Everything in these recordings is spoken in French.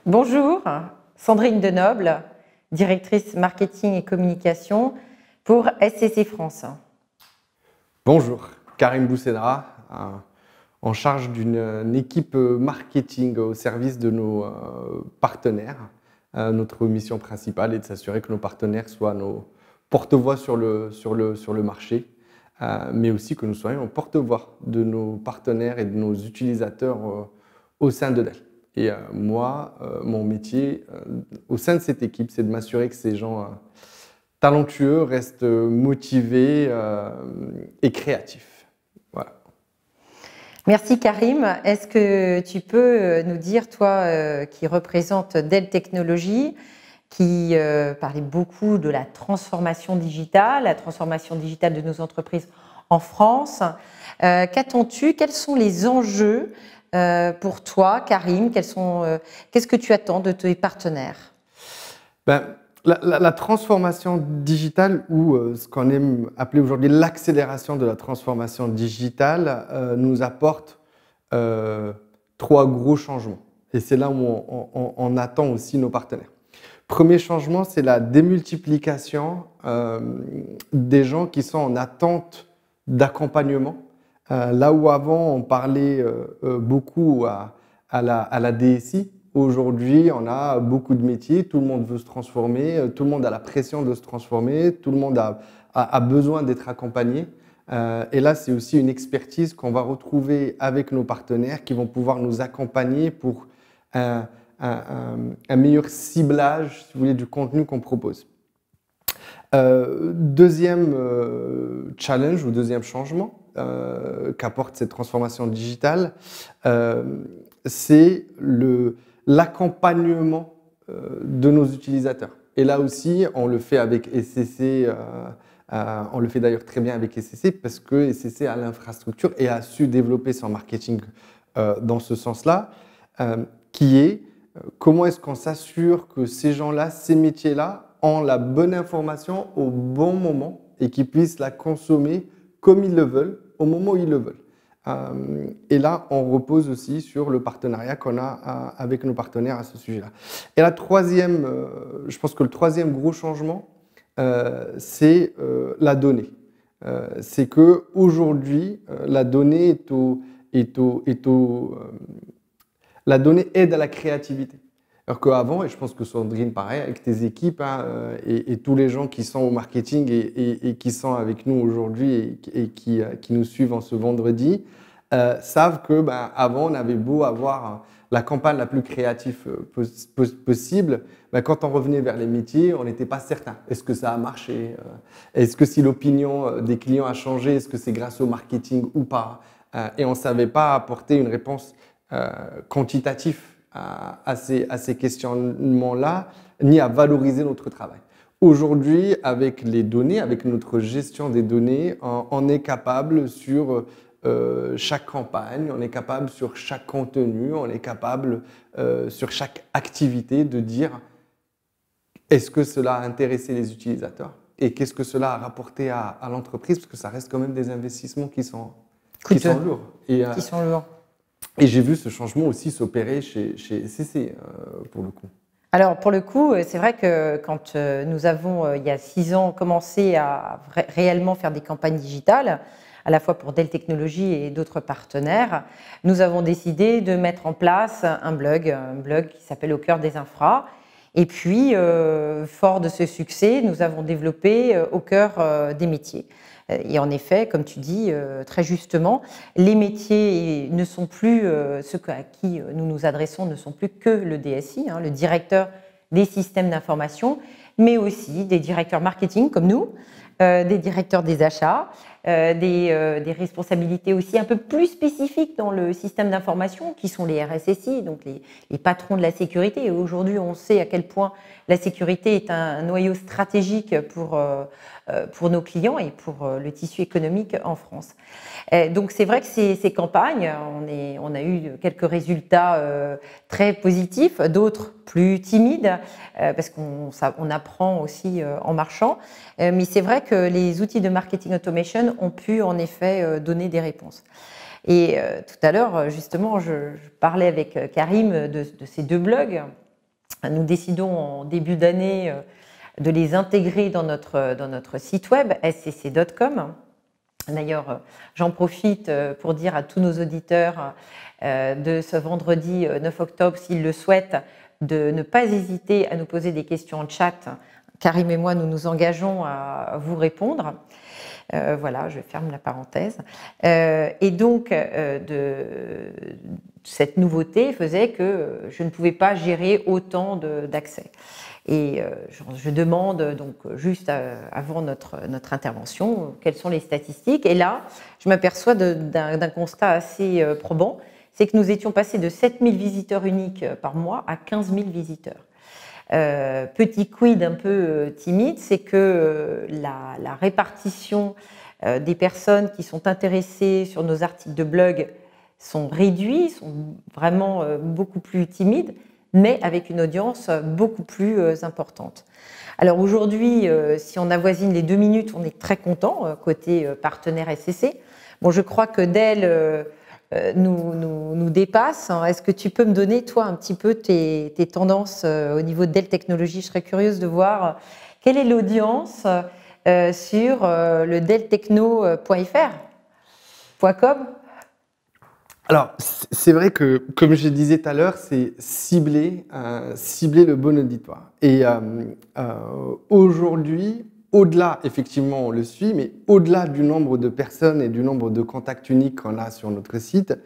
Bonjour, Sandrine Denoble, directrice marketing et communication pour SCC France. Bonjour, Karim Boussedra, en charge d'une équipe marketing au service de nos partenaires. Notre mission principale est de s'assurer que nos partenaires soient nos porte-voix sur le marché, mais aussi que nous soyons au porte-voix de nos partenaires et de nos utilisateurs au sein de Dell. Et moi, mon métier au sein de cette équipe, c'est de m'assurer que ces gens talentueux restent motivés et créatifs. Voilà. Merci Karim. Est-ce que tu peux nous dire, toi qui représente Dell Technologies, qui parlait beaucoup de la transformation digitale de nos entreprises en France, qu'attends-tu? Quels sont les enjeux pour toi, Karim? Qu'est-ce que tu attends de tes partenaires? La transformation digitale, ou ce qu'on aime appeler aujourd'hui l'accélération de la transformation digitale, nous apporte trois gros changements. Et c'est là où on attend aussi nos partenaires. Premier changement, c'est la démultiplication des gens qui sont en attente d'accompagnement. Là où avant on parlait beaucoup à la DSI, aujourd'hui on a beaucoup de métiers, tout le monde veut se transformer, tout le monde a la pression de se transformer, tout le monde a besoin d'être accompagné. Et là, c'est aussi une expertise qu'on va retrouver avec nos partenaires qui vont pouvoir nous accompagner pour un meilleur ciblage, si vous voulez, du contenu qu'on propose. Deuxième challenge ou deuxième changement qu'apporte cette transformation digitale, c'est l'accompagnement de nos utilisateurs. Et là aussi, on le fait avec SCC, on le fait d'ailleurs très bien avec SCC parce que SCC a l'infrastructure et a su développer son marketing dans ce sens-là, qui est comment est-ce qu'on s'assure que ces gens-là, ces métiers-là, ont la bonne information au bon moment et qu'ils puissent la consommer comme ils le veulent, au moment où ils le veulent. Et là, on repose aussi sur le partenariat qu'on a avec nos partenaires à ce sujet-là. Et la troisième, je pense que le troisième gros changement, c'est la donnée. C'est qu'aujourd'hui, la donnée la donnée aide à la créativité. Alors qu'avant, et je pense que Sandrine, pareil, avec tes équipes et tous les gens qui sont au marketing et qui sont avec nous aujourd'hui et qui nous suivent en ce vendredi, savent que avant, on avait beau avoir la campagne la plus créative possible, quand on revenait vers les métiers, on n'était pas certain. Est-ce que ça a marché? Est-ce que si l'opinion des clients a changé, est-ce que c'est grâce au marketing ou pas? Et on ne savait pas apporter une réponse quantitative à ces questionnements-là, ni à valoriser notre travail. Aujourd'hui, avec les données, avec notre gestion des données, on est capable sur chaque campagne, on est capable sur chaque contenu, on est capable sur chaque activité de dire est-ce que cela a intéressé les utilisateurs et qu'est-ce que cela a rapporté à l'entreprise, parce que ça reste quand même des investissements qui sont lourds. Qui sont lourds. Et j'ai vu ce changement aussi s'opérer chez SCC, pour le coup. Alors, pour le coup, c'est vrai que quand nous avons, il y a 6 ans, commencé à réellement faire des campagnes digitales, à la fois pour Dell Technologies et d'autres partenaires, nous avons décidé de mettre en place un blog qui s'appelle Au cœur des infras. Et puis, fort de ce succès, nous avons développé Au cœur des métiers. Et en effet, comme tu dis très justement, les métiers ne sont plus, ceux à qui nous nous adressons ne sont plus que le DSI, le directeur des systèmes d'information, mais aussi des directeurs marketing comme nous, des directeurs des achats, des responsabilités aussi un peu plus spécifiques dans le système d'information qui sont les RSSI, donc les patrons de la sécurité. Et aujourd'hui, on sait à quel point la sécurité est un noyau stratégique pour nos clients et pour le tissu économique en France. Donc c'est vrai que ces campagnes, on a eu quelques résultats très positifs, d'autres plus timides, parce qu'on apprend aussi en marchant. Mais c'est vrai que les outils de marketing automation ont pu en effet donner des réponses. Et tout à l'heure, justement, je parlais avec Karim de ces 2 blogs nous décidons en début d'année de les intégrer dans notre site web, scc.com. D'ailleurs, j'en profite pour dire à tous nos auditeurs de ce vendredi 9 octobre, s'ils le souhaitent, de ne pas hésiter à nous poser des questions en chat. Karim et moi, nous nous engageons à vous répondre. Voilà, je ferme la parenthèse. Et donc, cette nouveauté faisait que je ne pouvais pas gérer autant d'accès. Et je demande donc juste avant notre intervention quelles sont les statistiques. Et là, je m'aperçois d'un constat assez probant, c'est que nous étions passés de 7 000 visiteurs uniques par mois à 15 000 visiteurs. Petit quid un peu timide, c'est que la répartition des personnes qui sont intéressées sur nos articles de blog sont réduits, sont vraiment beaucoup plus timides, mais avec une audience beaucoup plus importante. Alors aujourd'hui, si on avoisine les 2 minutes, on est très content côté partenaire SCC. Bon, je crois que Dell nous dépasse. Est-ce que tu peux me donner, toi, un petit peu tes tendances au niveau de Dell Technologies? Je serais curieuse de voir quelle est l'audience sur le delltechno.fr.com. Alors, c'est vrai que, comme je disais tout à l'heure, c'est cibler le bon auditoire. Et aujourd'hui, au-delà, effectivement, on le suit, mais au-delà du nombre de personnes et du nombre de contacts uniques qu'on a sur notre site,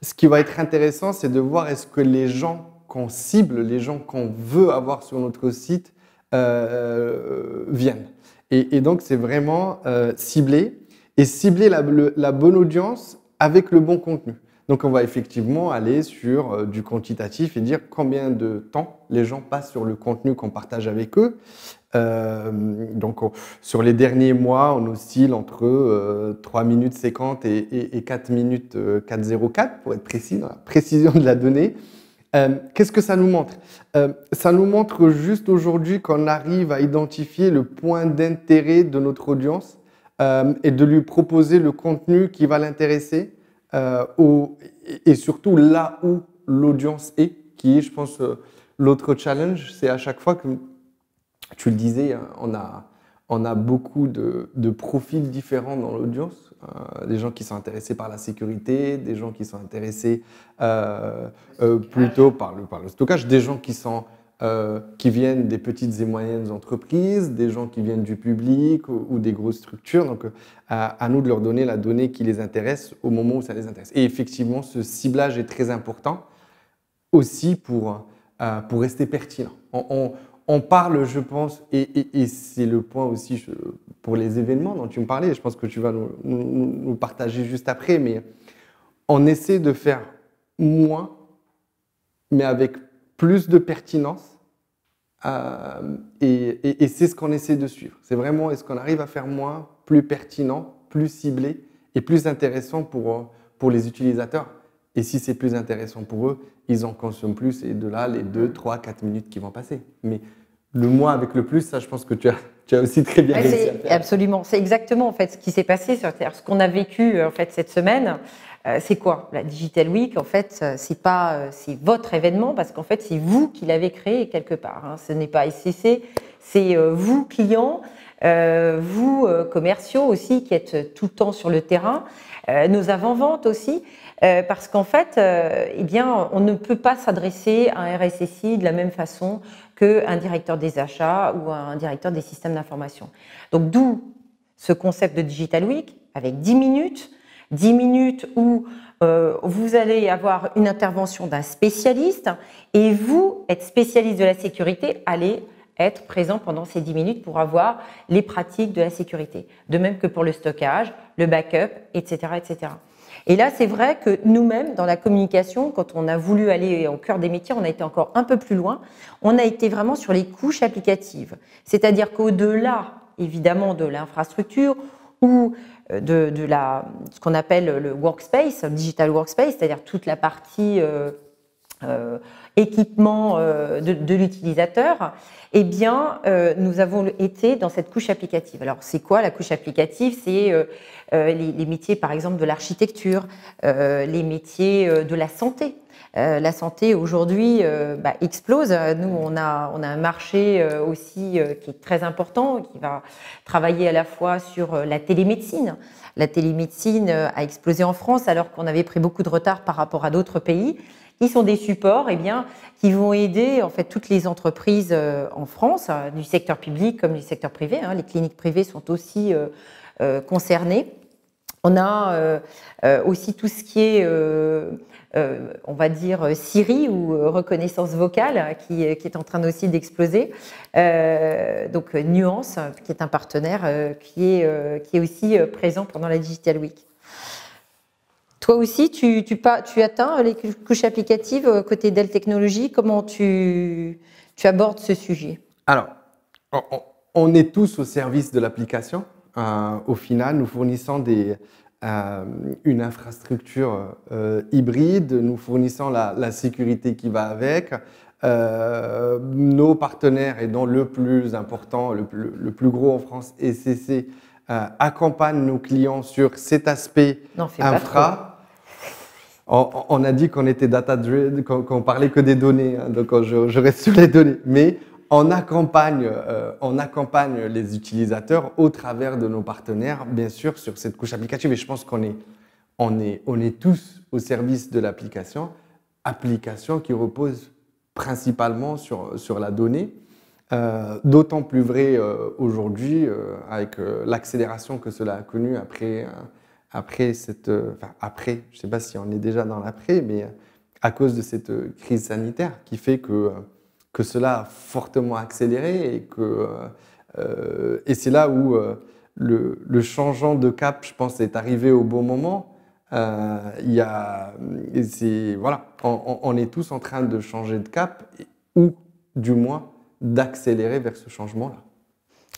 ce qui va être intéressant, c'est de voir est-ce que les gens qu'on cible, les gens qu'on veut avoir sur notre site, viennent. Et donc, c'est vraiment cibler la bonne audience avec le bon contenu. Donc, on va effectivement aller sur du quantitatif et dire combien de temps les gens passent sur le contenu qu'on partage avec eux. Donc, sur les derniers mois, on oscille entre 3 minutes 50 et 4 minutes 404, pour être précis, dans la précision de la donnée. Qu'est-ce que ça nous montre? Ça nous montre juste aujourd'hui qu'on arrive à identifier le point d'intérêt de notre audience et de lui proposer le contenu qui va l'intéresser. Et surtout là où l'audience est, qui est, je pense, l'autre challenge, c'est à chaque fois que, tu le disais, on a beaucoup de profils différents dans l'audience, des gens qui sont intéressés par la sécurité, des gens qui sont intéressés plutôt par le stockage, des gens qui viennent des petites et moyennes entreprises, des gens qui viennent du public ou des grosses structures. Donc, à nous de leur donner la donnée qui les intéresse au moment où ça les intéresse. Et effectivement, ce ciblage est très important aussi pour rester pertinent. On parle, je pense, et c'est le point aussi pour les événements dont tu me parlais, je pense que tu vas nous partager juste après, mais on essaie de faire moins, mais avec plus de pertinence, et c'est ce qu'on essaie de suivre. C'est vraiment, est-ce qu'on arrive à faire moins, plus pertinent, plus ciblé et plus intéressant pour les utilisateurs. Et si c'est plus intéressant pour eux, ils en consomment plus, et de là, les 2, 3, 4 minutes qui vont passer. Mais le moins avec le plus, ça, je pense que tu as aussi très bien réussi à faire. Absolument, c'est exactement en fait ce qui s'est passé sur Terre. Ce qu'on a vécu en fait cette semaine. C'est quoi? La Digital Week, en fait, c'est votre événement parce qu'en fait, c'est vous qui l'avez créé quelque part. Hein. Ce n'est pas SCC, c'est vous, clients, vous, commerciaux aussi, qui êtes tout le temps sur le terrain, nos avant-ventes aussi, parce qu'en fait, eh bien, on ne peut pas s'adresser à un RSSI de la même façon qu'un directeur des achats ou un directeur des systèmes d'information. Donc, d'où ce concept de Digital Week avec 10 minutes où vous allez avoir une intervention d'un spécialiste et vous, être spécialiste de la sécurité, allez être présent pendant ces 10 minutes pour avoir les pratiques de la sécurité. De même que pour le stockage, le backup, etc., etc. Et là, c'est vrai que nous-mêmes, dans la communication, quand on a voulu aller au cœur des métiers, on a été encore un peu plus loin. On a été vraiment sur les couches applicatives. C'est-à-dire qu'au-delà, évidemment, de l'infrastructure ou de ce qu'on appelle le workspace, digital workspace, c'est-à-dire toute la partie équipement de l'utilisateur, eh bien, nous avons été dans cette couche applicative. Alors, c'est quoi la couche applicative? C'est les métiers, par exemple, de l'architecture, les métiers de la santé. La santé aujourd'hui explose. Nous, on a un marché aussi qui est très important, qui va travailler à la fois sur la télémédecine. La télémédecine a explosé en France alors qu'on avait pris beaucoup de retard par rapport à d'autres pays. Qui sont des supports qui vont aider en fait toutes les entreprises en France, du secteur public comme du secteur privé. Les cliniques privées sont aussi concernées. On a aussi tout ce qui est, on va dire, Siri ou reconnaissance vocale qui est en train aussi d'exploser. Donc Nuance, qui est un partenaire qui est aussi présent pendant la Digital Week. Toi aussi, tu atteins les couches applicatives côté Dell Technologies. Comment tu abordes ce sujet? Alors, on est tous au service de l'application. Au final, nous fournissons une infrastructure hybride, nous fournissons la sécurité qui va avec. Nos partenaires, et dont le plus important, le plus gros en France, SCC, accompagnent nos clients sur cet aspect infra. On a dit qu'on était data-driven, qu'on parlait que des données, donc je reste sur les données. Mais on accompagne les utilisateurs au travers de nos partenaires, bien sûr, sur cette couche applicative. Et je pense qu'on est tous au service de l'application qui repose principalement sur la donnée. D'autant plus vrai aujourd'hui avec l'accélération que cela a connue après, je ne sais pas si on est déjà dans l'après, mais à cause de cette crise sanitaire qui fait que cela a fortement accéléré et c'est là où le changeant de cap, je pense, est arrivé au bon moment. Voilà, on est tous en train de changer de cap ou du moins d'accélérer vers ce changement-là.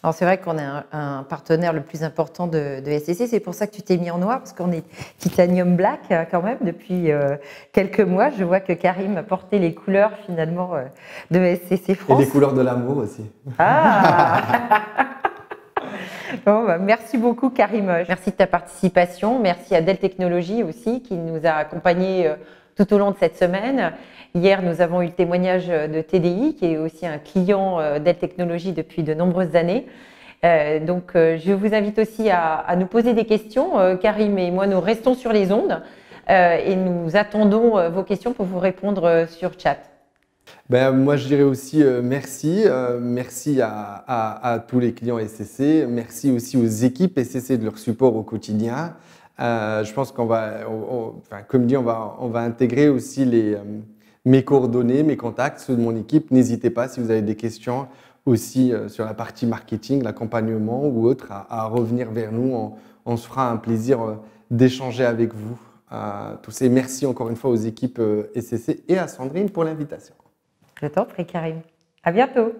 Alors c'est vrai qu'on est un partenaire le plus important de SCC, c'est pour ça que tu t'es mis en noir, parce qu'on est Titanium Black quand même depuis quelques mois. Je vois que Karim a porté les couleurs finalement de SCC France. Et les couleurs de l'amour aussi. Ah Bon, merci beaucoup Karim, merci de ta participation, merci à Dell Technologies aussi qui nous a accompagnés tout au long de cette semaine. Hier, nous avons eu le témoignage de TDI, qui est aussi un client Dell Technologies depuis de nombreuses années. Donc, je vous invite aussi à nous poser des questions. Karim et moi, nous restons sur les ondes et nous attendons vos questions pour vous répondre sur chat. Moi, je dirais aussi merci. Merci à tous les clients SCC. Merci aussi aux équipes SCC de leur support au quotidien. Je pense qu'on va, comme dit, on va intégrer aussi mes coordonnées, mes contacts, ceux de mon équipe. N'hésitez pas si vous avez des questions aussi sur la partie marketing, l'accompagnement ou autre, à revenir vers nous. On se fera un plaisir d'échanger avec vous. Tous et merci encore une fois aux équipes SCC et à Sandrine pour l'invitation. Je t'en prie, Karim. À bientôt.